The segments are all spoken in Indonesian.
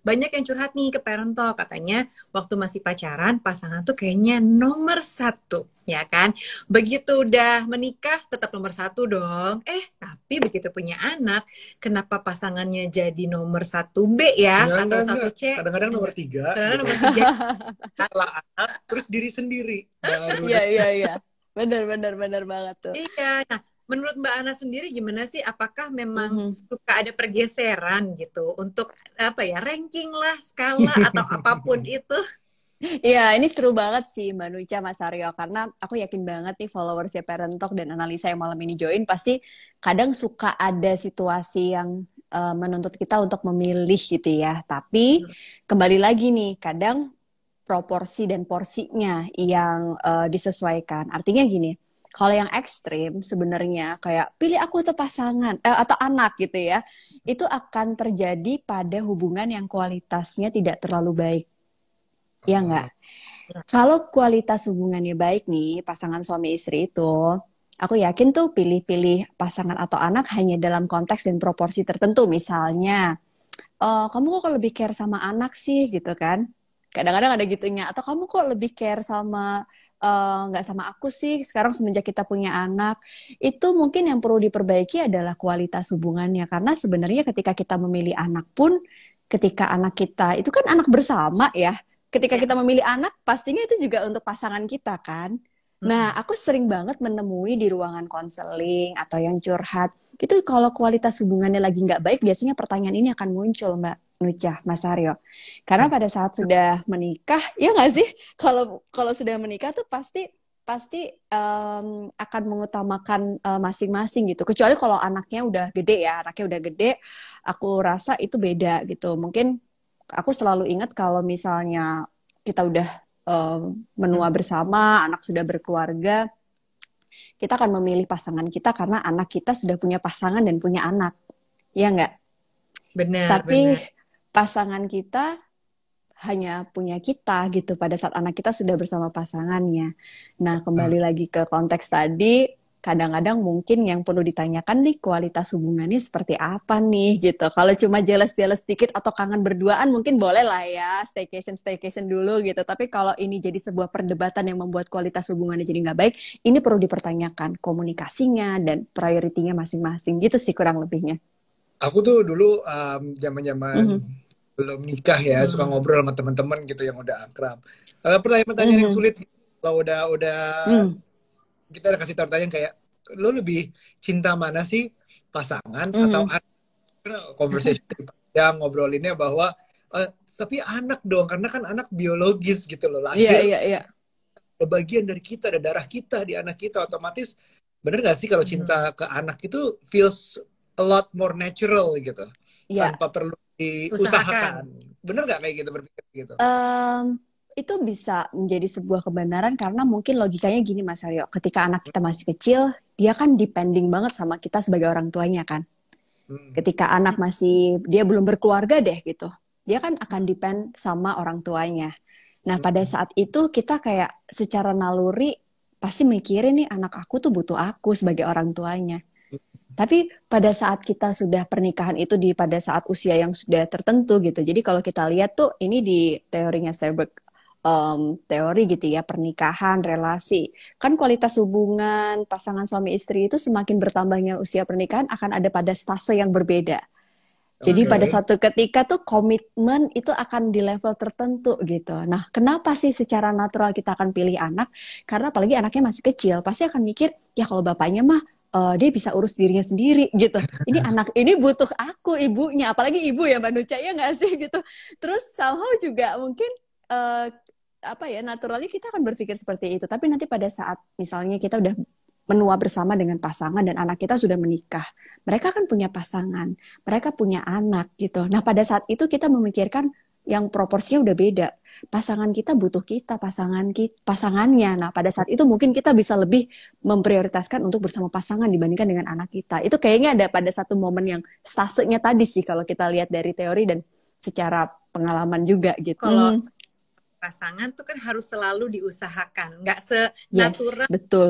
banyak yang curhat nih ke Parent Talk, katanya waktu masih pacaran pasangan tuh kayaknya nomor satu, ya kan? Begitu udah menikah tetap nomor satu dong. Tapi begitu punya anak, kenapa pasangannya jadi nomor satu B ya atau satu Enggak. C? Kadang-kadang nomor tiga Karena gitu. nomor tiga. Setelah anak, terus diri sendiri. Baru Iya, deh. iya, iya. Bener, bener, bener banget tuh. Iya. Nah, menurut Mbak Ana sendiri gimana sih? Apakah memang Mhm. suka ada pergeseran gitu untuk apa ya, ranking lah, skala atau apapun itu? Iya, ini seru banget sih Mbak Nucha, Mas Aryo. Karena aku yakin banget nih followersnya Parent Talk dan analisa yang malam ini join pasti kadang suka ada situasi yang menuntut kita untuk memilih gitu ya. Tapi kembali lagi nih, kadang proporsi dan porsinya yang disesuaikan. Artinya gini, kalau yang ekstrim sebenarnya kayak pilih aku atau pasangan atau anak gitu ya, itu akan terjadi pada hubungan yang kualitasnya tidak terlalu baik. Ya nggak? Kalau kualitas hubungannya baik nih, pasangan suami istri itu, aku yakin tuh pilih-pilih pasangan atau anak hanya dalam konteks dan proporsi tertentu. Misalnya, kamu kok lebih care sama anak sih gitu kan? Kadang-kadang ada gitunya. Atau kamu kok lebih care sama nggak sama aku sih sekarang semenjak kita punya anak. Itu mungkin yang perlu diperbaiki adalah kualitas hubungannya. Karena sebenarnya ketika kita memilih anak pun, ketika anak kita, itu kan anak bersama ya. Ketika Ya. kita memilih anak, pastinya itu juga untuk pasangan kita kan. Nah, Mm-mm. aku sering banget menemui di ruangan konseling atau yang curhat, itu kalau kualitas hubungannya lagi nggak baik, biasanya pertanyaan ini akan muncul, Mbak Nucah, Mas Aryo. Karena pada saat sudah menikah, ya nggak sih? Kalau kalau sudah menikah tuh pasti pasti akan mengutamakan masing-masing gitu. Kecuali kalau anaknya udah gede ya, anaknya udah gede, aku rasa itu beda gitu. Mungkin aku selalu ingat kalau misalnya kita udah menua bersama, anak sudah berkeluarga, kita akan memilih pasangan kita karena anak kita sudah punya pasangan dan punya anak. Ya nggak? Benar, Tapi benar. pasangan kita hanya punya kita gitu pada saat anak kita sudah bersama pasangannya. Nah, kembali lagi ke konteks tadi, kadang-kadang mungkin yang perlu ditanyakan nih kualitas hubungannya seperti apa nih gitu. Kalau cuma jealous-jealous dikit atau kangen berduaan mungkin boleh lah ya staycation dulu gitu. Tapi kalau ini jadi sebuah perdebatan yang membuat kualitas hubungannya jadi nggak baik, ini perlu dipertanyakan komunikasinya dan prioritinya masing-masing gitu sih kurang lebihnya. Aku tuh dulu zaman-zaman Mhm. belum nikah ya, suka Hmm. ngobrol sama teman-teman gitu yang udah akrab. Pertanyaan-pertanyaan yang Mhm. sulit kalau udah Mhm. kita udah kasih tahu pertanyaan kayak lo lebih cinta mana sih, pasangan atau Mhm. anak? Conversation yang ngobrolinnya bahwa tapi anak dong, karena kan anak biologis gitu loh, Iya, lahir iya, iya. ada bagian dari kita, ada darah kita di anak kita, otomatis bener gak sih kalau Hmm. cinta ke anak itu feels a lot more natural gitu, Iya. tanpa perlu Usahakan. diusahakan. Bener gak kayak gitu, berpikir gitu? Itu bisa menjadi sebuah kebenaran karena mungkin logikanya gini Mas Aryo, ketika anak kita masih kecil, dia kan depending banget sama kita sebagai orang tuanya kan. Hmm. Ketika anak masih, dia belum berkeluarga deh gitu, dia kan akan depend sama orang tuanya. Nah pada Hmm. saat itu kita kayak secara naluri pasti mikirin nih anak aku tuh butuh aku sebagai orang tuanya. Tapi pada saat kita sudah pernikahan itu di pada saat usia yang sudah tertentu gitu. Jadi kalau kita lihat tuh ini di teorinya Sternberg, teori gitu ya pernikahan relasi. Kan kualitas hubungan pasangan suami istri itu semakin bertambahnya usia pernikahan akan ada pada stase yang berbeda. Jadi pada Oke. satu ketika tuh komitmen itu akan di level tertentu gitu. Nah, kenapa sih secara natural kita akan pilih anak? Karena apalagi anaknya masih kecil, pasti akan mikir, ya kalau bapaknya mah dia bisa urus dirinya sendiri gitu. Ini anak ini butuh aku ibunya, apalagi ibu ya Mbak Nuca ya nggak sih gitu. Terus somehow juga mungkin eh, apa ya naturalnya kita akan berpikir seperti itu. Tapi nanti pada saat misalnya kita udah menua bersama dengan pasangan dan anak kita sudah menikah, mereka kan punya pasangan, mereka punya anak gitu. Nah, pada saat itu kita memikirkan yang proporsinya udah beda. Pasangan kita butuh kita, pasangannya. Nah, pada saat itu mungkin kita bisa lebih memprioritaskan untuk bersama pasangan dibandingkan dengan anak kita. Itu kayaknya ada pada satu momen yang stasenya tadi sih kalau kita lihat dari teori dan secara pengalaman juga gitu. Kalau pasangan tuh kan harus selalu diusahakan, nggak Yes, senatural betul.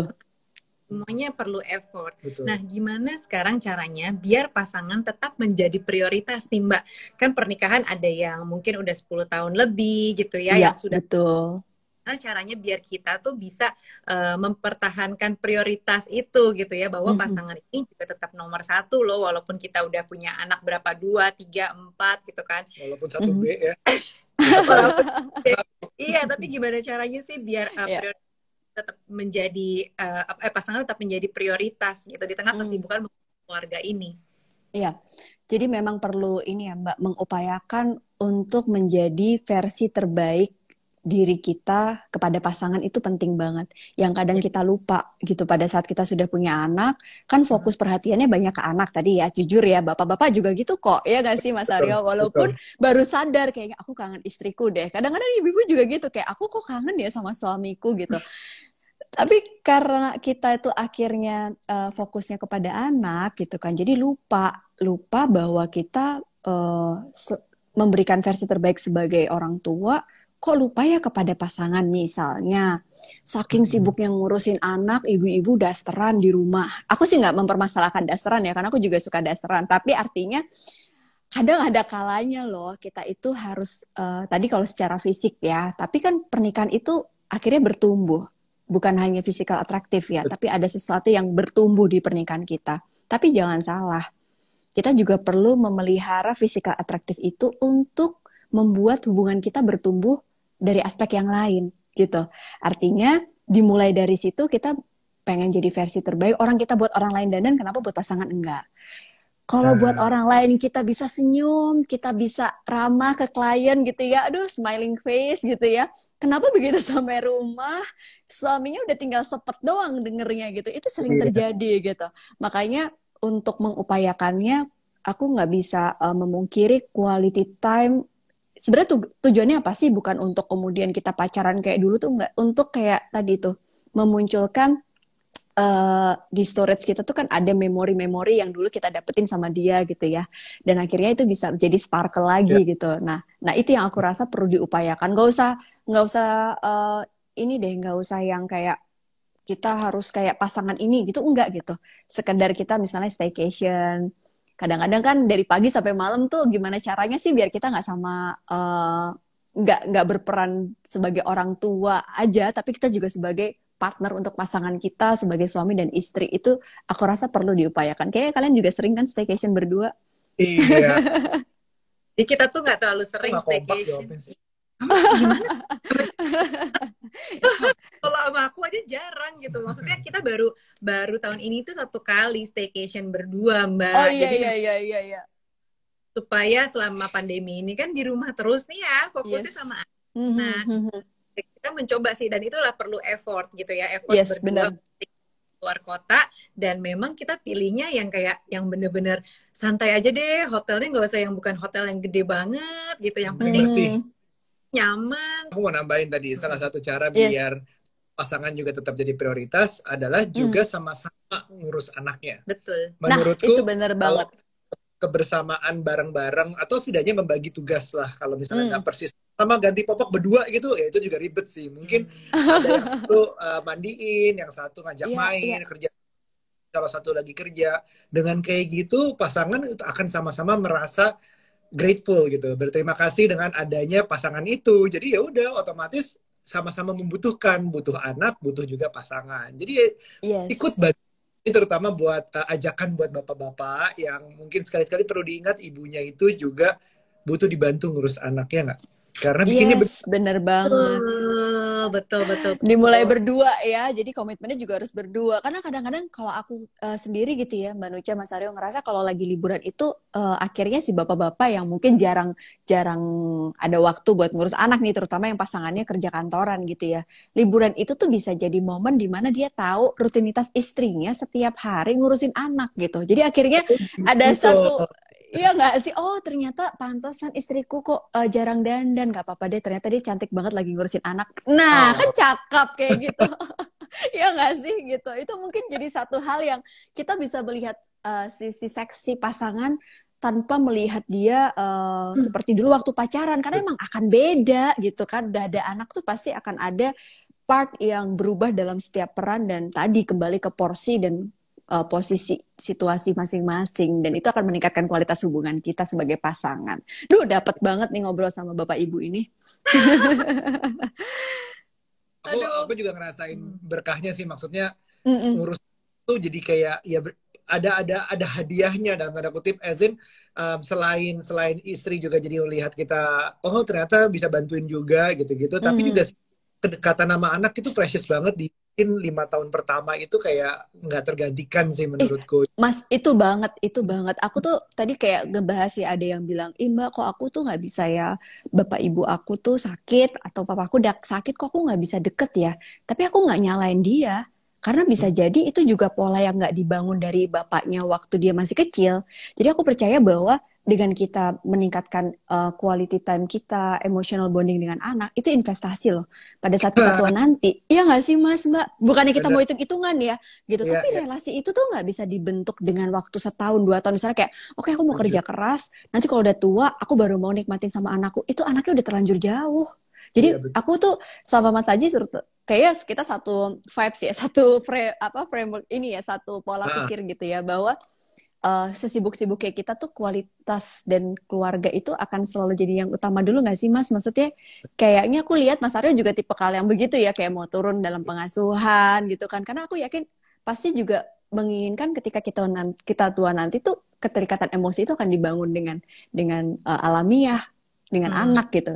semuanya perlu effort. Betul. Nah, gimana sekarang caranya biar pasangan tetap menjadi prioritas nih Mbak? Kan pernikahan ada yang mungkin udah 10 tahun lebih gitu ya, Iya, yang sudah. betul. Gimana caranya biar kita tuh bisa mempertahankan prioritas itu gitu ya, bahwa pasangan ini juga tetap nomor satu loh, walaupun kita udah punya anak berapa, 2, 3, 4 gitu kan. Walaupun 1B ya. Walaupun, iya, tapi gimana caranya sih biar Iya. prioritas tetap menjadi pasangan tetap menjadi prioritas gitu di tengah kesibukan keluarga ini. Iya, jadi memang perlu ini ya Mbak, mengupayakan untuk menjadi versi terbaik diri kita kepada pasangan itu penting banget. Yang kadang kita lupa gitu pada saat kita sudah punya anak, kan fokus perhatiannya banyak ke anak tadi ya, jujur ya, bapak-bapak juga gitu kok, ya nggak sih Mas Aryo? Walaupun baru sadar kayaknya aku kangen istriku deh. Kadang-kadang ibu-ibu juga gitu, kayak aku kok kangen ya sama suamiku gitu. Tapi karena kita itu akhirnya fokusnya kepada anak gitu kan, jadi lupa bahwa kita memberikan versi terbaik sebagai orang tua, kok lupa ya kepada pasangan. Misalnya saking sibuknya ngurusin anak, ibu-ibu dasteran di rumah. Aku sih nggak mempermasalahkan dasteran ya, karena aku juga suka dasteran. Tapi artinya kadang ada kalanya loh kita itu harus tadi kalau secara fisik ya, tapi kan pernikahan itu akhirnya bertumbuh. Bukan hanya physical atraktif ya, tapi ada sesuatu yang bertumbuh di pernikahan kita. Tapi jangan salah, kita juga perlu memelihara physical atraktif itu untuk membuat hubungan kita bertumbuh dari aspek yang lain, gitu. Artinya, dimulai dari situ kita pengen jadi versi terbaik. Orang kita buat orang lain dandan, kenapa buat pasangan enggak? Kalau buat orang lain kita bisa senyum, kita bisa ramah ke klien gitu ya, aduh smiling face gitu ya. Kenapa begitu sampai rumah suaminya udah tinggal sepet doang dengernya gitu? Itu sering terjadi gitu. Makanya untuk mengupayakannya, aku nggak bisa memungkiri quality time. Sebenarnya tujuannya apa sih? Bukan untuk kemudian kita pacaran kayak dulu tuh nggak, untuk kayak tadi tuh memunculkan di storage kita tuh kan ada memori-memori yang dulu kita dapetin sama dia gitu ya, dan akhirnya itu bisa jadi sparkle lagi gitu. Nah itu yang aku rasa perlu diupayakan. Nggak usah ini deh, nggak usah yang kayak kita harus kayak pasangan ini gitu, enggak gitu. Sekedar kita misalnya staycation. Kadang-kadang kan dari pagi sampai malam tuh gimana caranya sih biar kita nggak sama nggak berperan sebagai orang tua aja, tapi kita juga sebagai partner untuk pasangan kita sebagai suami dan istri. Itu aku rasa perlu diupayakan. Kayaknya kalian juga sering kan staycation berdua. Iya. Jadi kita tuh nggak terlalu sering staycation. Gimana? Kalau sama aku aja jarang gitu. Maksudnya kita baru tahun ini tuh 1 kali staycation berdua, Mbak. Oh iya. Jadi, supaya selama pandemi ini kan di rumah terus nih ya, fokusnya sama anak. Kita mencoba sih, dan itulah perlu effort gitu ya, effort berdua keluar kota, dan memang kita pilihnya yang kayak yang bener-bener santai aja deh, hotelnya nggak usah yang bukan hotel yang gede banget gitu, yang penting nyaman. Aku mau nambahin tadi, salah satu cara biar pasangan juga tetap jadi prioritas adalah juga sama-sama ngurus anaknya. Betul. Menurutku itu bener banget. Kebersamaan bareng-bareng atau setidaknya membagi tugas lah, kalau misalnya nggak persis sama ganti popok berdua gitu ya, itu juga ribet sih. Mungkin ada yang satu mandiin, yang satu ngajak main, kerja, kalau satu lagi kerja. Dengan kayak gitu pasangan itu akan sama-sama merasa grateful gitu, berterima kasih dengan adanya pasangan itu. Jadi ya udah otomatis sama-sama membutuhkan, butuh anak, butuh juga pasangan. Jadi ikut bantu. Ini terutama buat ajakan buat bapak-bapak yang mungkin sekali-sekali perlu diingat, ibunya itu juga butuh dibantu ngurus anaknya nggak? Karena bikinnya bener banget. Betul. Dimulai berdua ya, jadi komitmennya juga harus berdua. Karena kadang-kadang kalau aku sendiri gitu ya, Mbak Nucha, Mas Aryo, ngerasa kalau lagi liburan itu akhirnya si bapak-bapak yang mungkin jarang ada waktu buat ngurus anak nih, terutama yang pasangannya kerja kantoran gitu ya. Liburan itu tuh bisa jadi momen dimana dia tahu rutinitas istrinya setiap hari ngurusin anak gitu. Jadi akhirnya ada satu... Iya nggak sih? Oh ternyata pantesan istriku kok jarang dandan. Gak apa-apa deh, ternyata dia cantik banget lagi ngurusin anak. Nah kan cakep kayak gitu. Iya nggak sih gitu. Itu mungkin jadi satu hal yang kita bisa melihat sisi seksi pasangan tanpa melihat dia seperti dulu waktu pacaran. Karena emang akan beda gitu kan. Udah ada anak tuh pasti akan ada part yang berubah dalam setiap peran, dan tadi kembali ke porsi dan posisi situasi masing-masing, dan itu akan meningkatkan kualitas hubungan kita sebagai pasangan. Duh, dapat banget nih ngobrol sama Bapak Ibu ini. Aku juga ngerasain berkahnya sih, maksudnya ngurus itu jadi kayak ya ada hadiahnya dalam tanda kutip, as in selain istri juga jadi melihat kita ternyata bisa bantuin juga gitu-gitu, tapi juga kedekatan sama anak itu precious banget di 5 tahun pertama itu kayak nggak tergantikan sih menurutku. Mas, itu banget. Aku tuh tadi kayak ngebahas ya, ada yang bilang, Mbak, kok aku tuh nggak bisa ya, bapak ibu aku tuh sakit, atau papa aku udah sakit, kok aku nggak bisa deket ya. Tapi aku nggak nyalain dia. Karena bisa jadi itu juga pola yang nggak dibangun dari bapaknya waktu dia masih kecil. Jadi aku percaya bahwa dengan kita meningkatkan quality time kita, emotional bonding dengan anak, itu investasi loh. Pada saat kita tua nanti, iya nggak sih Mas, Mbak? Bukannya kita mau hitung-hitungan ya, gitu. Tapi relasi itu tuh nggak bisa dibentuk dengan waktu setahun, 2 tahun. Misalnya kayak, oke, aku mau kerja keras, nanti kalau udah tua, aku baru mau nikmatin sama anakku. Itu anaknya udah terlanjur jauh. Jadi aku tuh sama Mas Aji kayaknya kita satu vibes ya, satu framework ini ya, satu pola pikir gitu ya, bahwa sesibuk-sibuknya kita tuh kualitas dan keluarga itu akan selalu jadi yang utama dulu nggak sih Mas? Maksudnya kayaknya aku lihat Mas Aryo juga tipe yang begitu ya, kayak mau turun dalam pengasuhan gitu kan. Karena aku yakin pasti juga menginginkan ketika kita tua nanti tuh keterikatan emosi itu akan dibangun dengan alamiah dengan anak gitu.